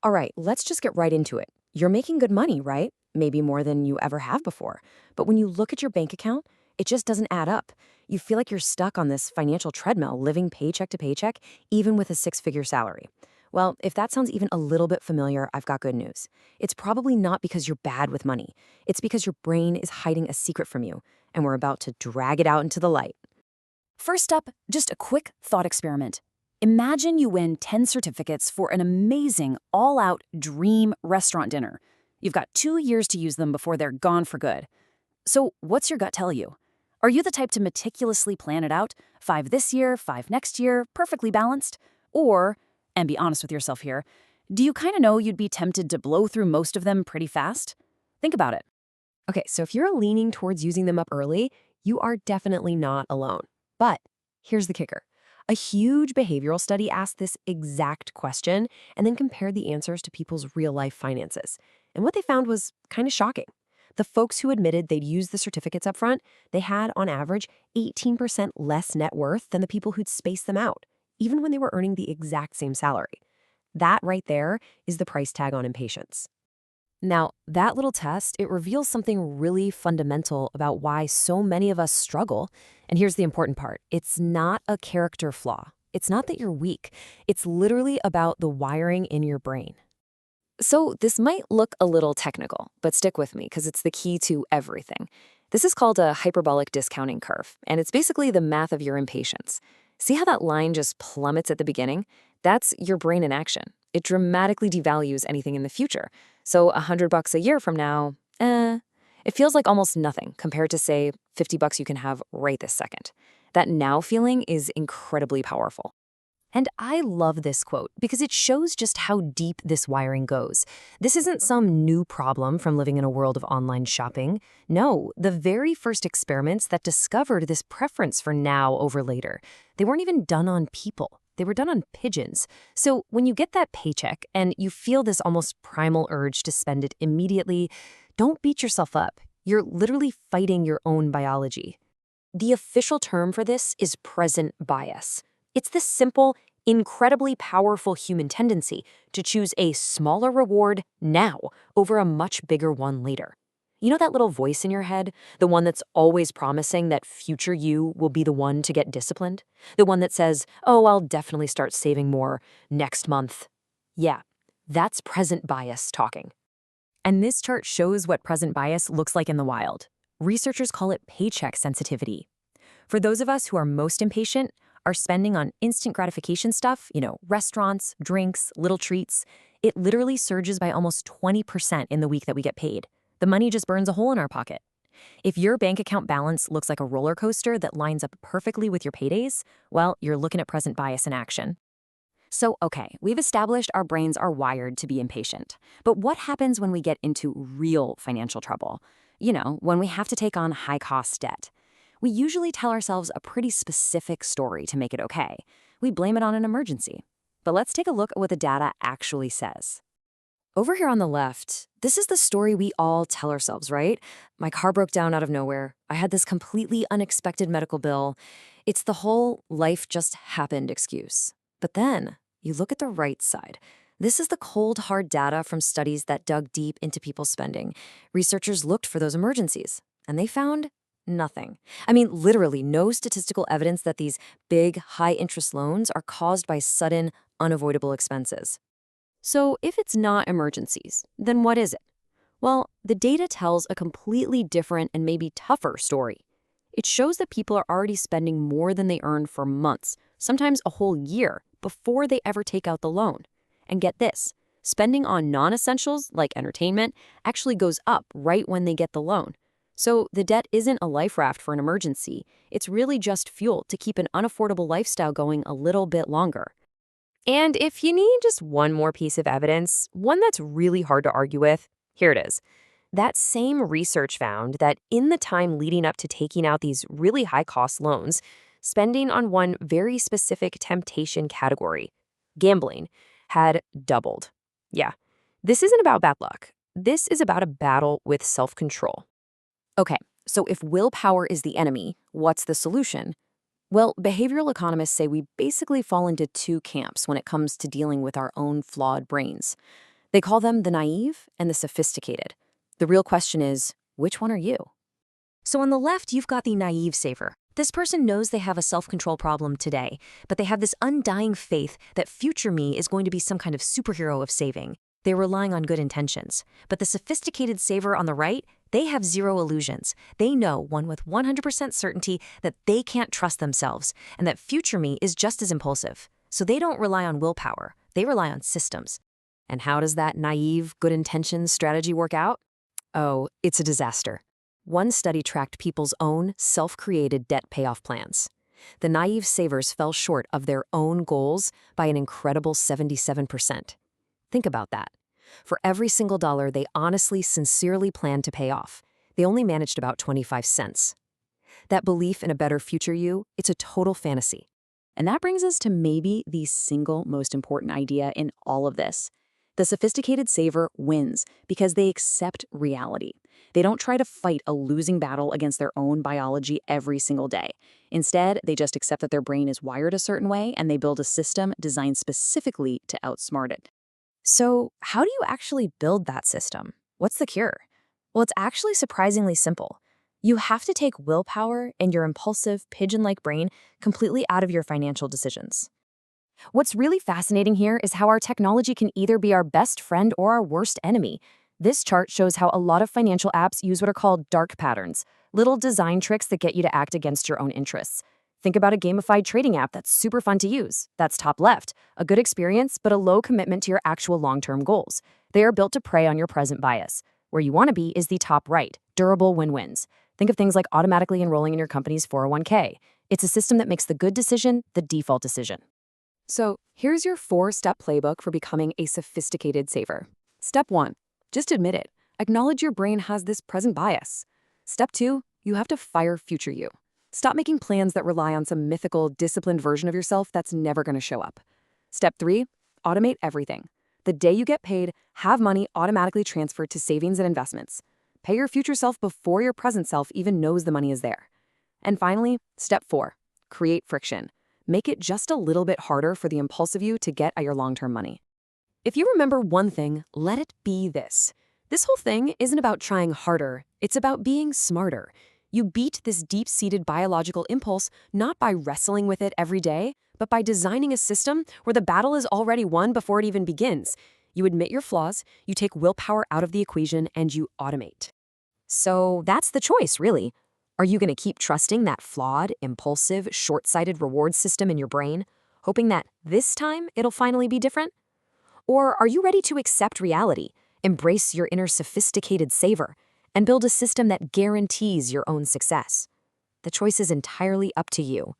All right, let's just get right into it. You're making good money, right? Maybe more than you ever have before. But when you look at your bank account, it just doesn't add up. You feel like you're stuck on this financial treadmill, living paycheck to paycheck, even with a six-figure salary. Well, if that sounds even a little bit familiar, I've got good news. It's probably not because you're bad with money. It's because your brain is hiding a secret from you, and we're about to drag it out into the light. First up, just a quick thought experiment. Imagine you win 10 certificates for an amazing, all-out dream restaurant dinner. You've got 2 years to use them before they're gone for good. So what's your gut tell you? Are you the type to meticulously plan it out? 5 this year, 5 next year, perfectly balanced? Or, and be honest with yourself here, do you kind of know you'd be tempted to blow through most of them pretty fast? Think about it. Okay, so if you're leaning towards using them up early, you are definitely not alone. But here's the kicker. A huge behavioral study asked this exact question and then compared the answers to people's real-life finances. And what they found was kind of shocking. The folks who admitted they'd used the certificates up front, they had, on average, 18% less net worth than the people who'd spaced them out, even when they were earning the exact same salary. That right there is the price tag on impatience. Now, that little test, it reveals something really fundamental about why so many of us struggle. And here's the important part. It's not a character flaw. It's not that you're weak. It's literally about the wiring in your brain. So this might look a little technical, but stick with me because it's the key to everything. This is called a hyperbolic discounting curve, and it's basically the math of your impatience. See how that line just plummets at the beginning? That's your brain in action. It dramatically devalues anything in the future. So $100 a year from now, it feels like almost nothing compared to, say, $50 you can have right this second. That now feeling is incredibly powerful. And I love this quote because it shows just how deep this wiring goes. This isn't some new problem from living in a world of online shopping. No, the very first experiments that discovered this preference for now over later, they weren't even done on people. They were done on pigeons. So when you get that paycheck and you feel this almost primal urge to spend it immediately, don't beat yourself up. You're literally fighting your own biology. The official term for this is present bias. It's this simple, incredibly powerful human tendency to choose a smaller reward now over a much bigger one later. You know that little voice in your head, the one that's always promising that future you will be the one to get disciplined? The one that says, oh, I'll definitely start saving more next month. Yeah, that's present bias talking. And this chart shows what present bias looks like in the wild. Researchers call it paycheck sensitivity. For those of us who are most impatient, our spending on instant gratification stuff, restaurants, drinks, little treats, it literally surges by almost 20% in the week that we get paid. The money just burns a hole in our pocket. If your bank account balance looks like a roller coaster that lines up perfectly with your paydays, well, you're looking at present bias in action. So, okay, we've established our brains are wired to be impatient. But what happens when we get into real financial trouble? When we have to take on high-cost debt. We usually tell ourselves a pretty specific story to make it okay. We blame it on an emergency. But let's take a look at what the data actually says. Over here on the left, this is the story we all tell ourselves, right? My car broke down out of nowhere. I had this completely unexpected medical bill. It's the whole life just happened excuse. But then you look at the right side. This is the cold, hard data from studies that dug deep into people's spending. Researchers looked for those emergencies, and they found nothing. I mean, literally no statistical evidence that these big, high-interest loans are caused by sudden, unavoidable expenses. So if it's not emergencies, then what is it? Well, the data tells a completely different and maybe tougher story. It shows that people are already spending more than they earn for months, sometimes a whole year, before they ever take out the loan. And get this, spending on non-essentials like entertainment actually goes up right when they get the loan. So the debt isn't a life raft for an emergency. It's really just fuel to keep an unaffordable lifestyle going a little bit longer. And if you need just one more piece of evidence, one that's really hard to argue with, here it is. That same research found that in the time leading up to taking out these really high-cost loans, spending on one very specific temptation category, gambling, had doubled. Yeah, this isn't about bad luck. This is about a battle with self-control. Okay, so if willpower is the enemy, what's the solution? Well, behavioral economists say we basically fall into two camps when it comes to dealing with our own flawed brains. They call them the naive and the sophisticated. The real question is, which one are you? So on the left, you've got the naive saver. This person knows they have a self-control problem today, but they have this undying faith that future me is going to be some kind of superhero of saving. They're relying on good intentions. But the sophisticated saver on the right, they have zero illusions. They know, one with 100% certainty, that they can't trust themselves and that future me is just as impulsive. So they don't rely on willpower. They rely on systems. And how does that naive, good intentions strategy work out? Oh, it's a disaster. One study tracked people's own self-created debt payoff plans. The naive savers fell short of their own goals by an incredible 77%. Think about that. For every single dollar they honestly, sincerely planned to pay off, they only managed about 25 cents. That belief in a better future you, it's a total fantasy. And that brings us to maybe the single most important idea in all of this. The sophisticated saver wins because they accept reality. They don't try to fight a losing battle against their own biology every single day. Instead, they just accept that their brain is wired a certain way and they build a system designed specifically to outsmart it. So, how do you actually build that system? What's the cure? Well, it's actually surprisingly simple. You have to take willpower and your impulsive, pigeon-like brain completely out of your financial decisions. What's really fascinating here is how our technology can either be our best friend or our worst enemy. This chart shows how a lot of financial apps use what are called dark patterns, little design tricks that get you to act against your own interests. Think about a gamified trading app that's super fun to use. That's top left, a good experience, but a low commitment to your actual long-term goals. They are built to prey on your present bias. Where you want to be is the top right, durable win-wins. Think of things like automatically enrolling in your company's 401k. It's a system that makes the good decision the default decision. So here's your 4-step playbook for becoming a sophisticated saver. Step 1, just admit it. Acknowledge your brain has this present bias. Step 2, you have to fire future you. Stop making plans that rely on some mythical, disciplined version of yourself that's never going to show up. Step 3, automate everything. The day you get paid, have money automatically transferred to savings and investments. Pay your future self before your present self even knows the money is there. And finally, step 4, create friction. Make it just a little bit harder for the impulsive you to get at your long-term money. If you remember one thing, let it be this. This whole thing isn't about trying harder, it's about being smarter. You beat this deep-seated biological impulse not by wrestling with it every day, but by designing a system where the battle is already won before it even begins. You admit your flaws, you take willpower out of the equation, and you automate. So that's the choice, really. Are you going to keep trusting that flawed, impulsive, short-sighted reward system in your brain, hoping that this time it'll finally be different? Or are you ready to accept reality, embrace your inner sophisticated saver, and build a system that guarantees your own success? The choice is entirely up to you.